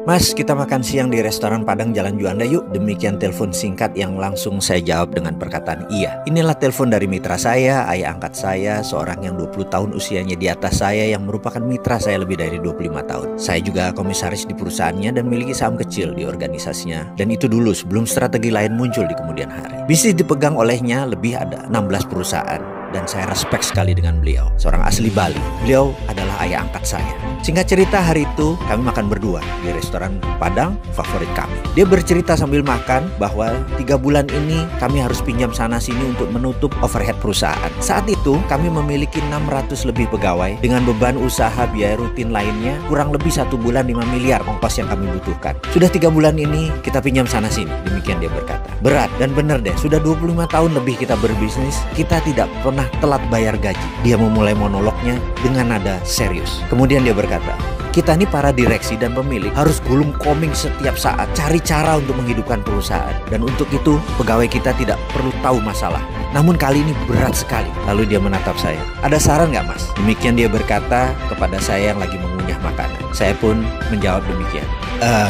Mas, kita makan siang di restoran Padang Jalan Juanda yuk. Demikian telepon singkat yang langsung saya jawab dengan perkataan iya. Inilah telepon dari mitra saya, ayah angkat saya, seorang yang 20 tahun usianya di atas saya yang merupakan mitra saya lebih dari 25 tahun. Saya juga komisaris di perusahaannya dan memiliki saham kecil di organisasinya. Dan itu dulu sebelum strategi lain muncul di kemudian hari. Bisnis dipegang olehnya lebih ada 16 perusahaan. Dan saya respect sekali dengan beliau, seorang asli Bali. Beliau adalah ayah angkat saya. Singkat cerita, hari itu kami makan berdua di restoran Padang favorit kami. Dia bercerita sambil makan bahwa 3 bulan ini kami harus pinjam sana sini untuk menutup overhead perusahaan. Saat itu kami memiliki 600 lebih pegawai dengan beban usaha biaya rutin lainnya kurang lebih 1 bulan 5 miliar ongkos yang kami butuhkan. Sudah 3 bulan ini kita pinjam sana sini, demikian dia berkata. Berat dan benar deh, sudah 25 tahun lebih kita berbisnis, kita tidak pernah telat bayar gaji. Dia memulai monolognya dengan nada serius. Kemudian dia berkata, kita ini para direksi dan pemilik harus gulung koming setiap saat, cari cara untuk menghidupkan perusahaan. Dan untuk itu pegawai kita tidak perlu tahu masalah. Namun kali ini berat sekali. Lalu dia menatap saya. Ada saran nggak, Mas? Demikian dia berkata kepada saya yang lagi mengunyah makanan. Saya pun menjawab demikian.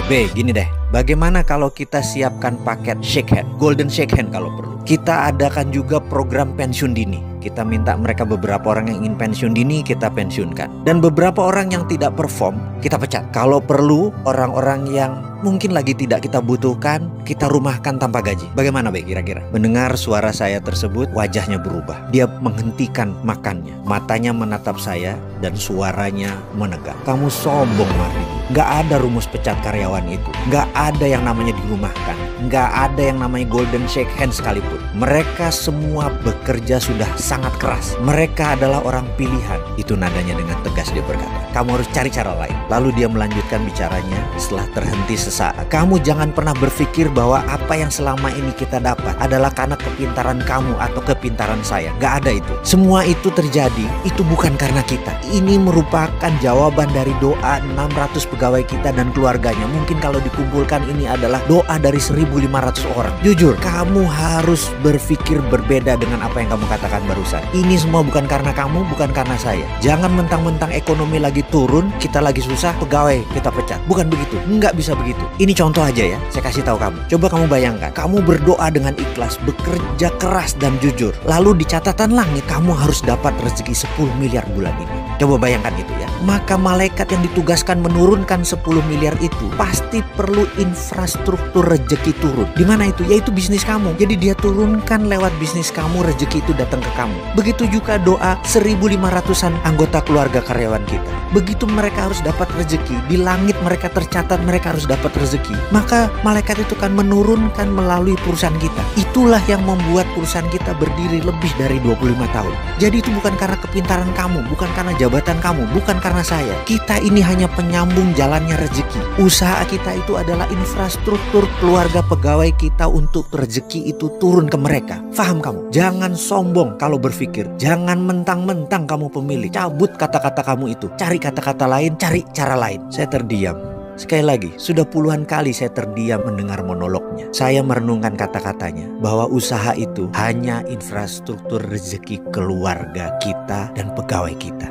B, gini deh. Bagaimana kalau kita siapkan paket shake hand, golden shake hand kalau perlu. Kita adakan juga program pensiun dini. Kita minta mereka beberapa orang yang ingin pensiun dini, kita pensiunkan. Dan beberapa orang yang tidak perform, kita pecat. Kalau perlu, orang-orang yang mungkin lagi tidak kita butuhkan, kita rumahkan tanpa gaji. Bagaimana Be kira-kira? Mendengar suara saya tersebut, wajahnya berubah. Dia menghentikan makannya. Matanya menatap saya dan suaranya menegak. Kamu sombong, Mardi. Gak ada rumus pecat karyawan itu. Gak ada yang namanya dirumahkan. Gak ada yang namanya golden shake hand sekalipun. Mereka semua bekerja sudah sangat keras. Mereka adalah orang pilihan. Itu nadanya dengan tegas dia berkata. Kamu harus cari cara lain. Lalu dia melanjutkan bicaranya setelah terhenti sesaat. Kamu jangan pernah berpikir bahwa apa yang selama ini kita dapat adalah karena kepintaran kamu atau kepintaran saya. Gak ada itu. Semua itu terjadi, itu bukan karena kita. Ini merupakan jawaban dari doa 600 pegawai kita dan keluarganya. Mungkin kalau dikumpulkan ini adalah doa dari 1.500 orang. Jujur, kamu harus berpikir berbeda dengan apa yang kamu katakan barusan. Ini semua bukan karena kamu, bukan karena saya. Jangan mentang-mentang ekonomi lagi turun, kita lagi susah, pegawai kita pecat. Bukan begitu, nggak bisa begitu. Ini contoh aja ya, saya kasih tahu kamu. Coba kamu bayangkan, kamu berdoa dengan ikhlas, bekerja keras dan jujur. Lalu di catatan langit, kamu harus dapat rezeki 10 miliar bulan ini. Coba bayangkan itu ya. Maka malaikat yang ditugaskan menurunkan 10 miliar itu pasti perlu infrastruktur rezeki turun. Di mana itu? Yaitu bisnis kamu. Jadi dia turunkan lewat bisnis kamu, rezeki itu datang ke kamu. Begitu juga doa 1.500-an anggota keluarga karyawan kita. Begitu mereka harus dapat rezeki, di langit mereka tercatat mereka harus dapat rezeki. Maka malaikat itu kan menurunkan melalui perusahaan kita. Itulah yang membuat perusahaan kita berdiri lebih dari 25 tahun. Jadi itu bukan karena kepintaran kamu, bukan karena jabatan kamu, bukan karena saya. Kita ini hanya penyambung jalannya rezeki. Usaha kita itu adalah infrastruktur keluarga pegawai kita untuk rezeki itu turun ke mereka. Faham kamu? Jangan sombong kalau berpikir. Jangan mentang-mentang kamu pemilik. Cabut kata-kata kamu itu. Cari kata-kata lain, cari cara lain. Saya terdiam. Sekali lagi, sudah puluhan kali saya terdiam mendengar monolognya. Saya merenungkan kata-katanya bahwa usaha itu hanya infrastruktur rezeki keluarga kita dan pegawai kita.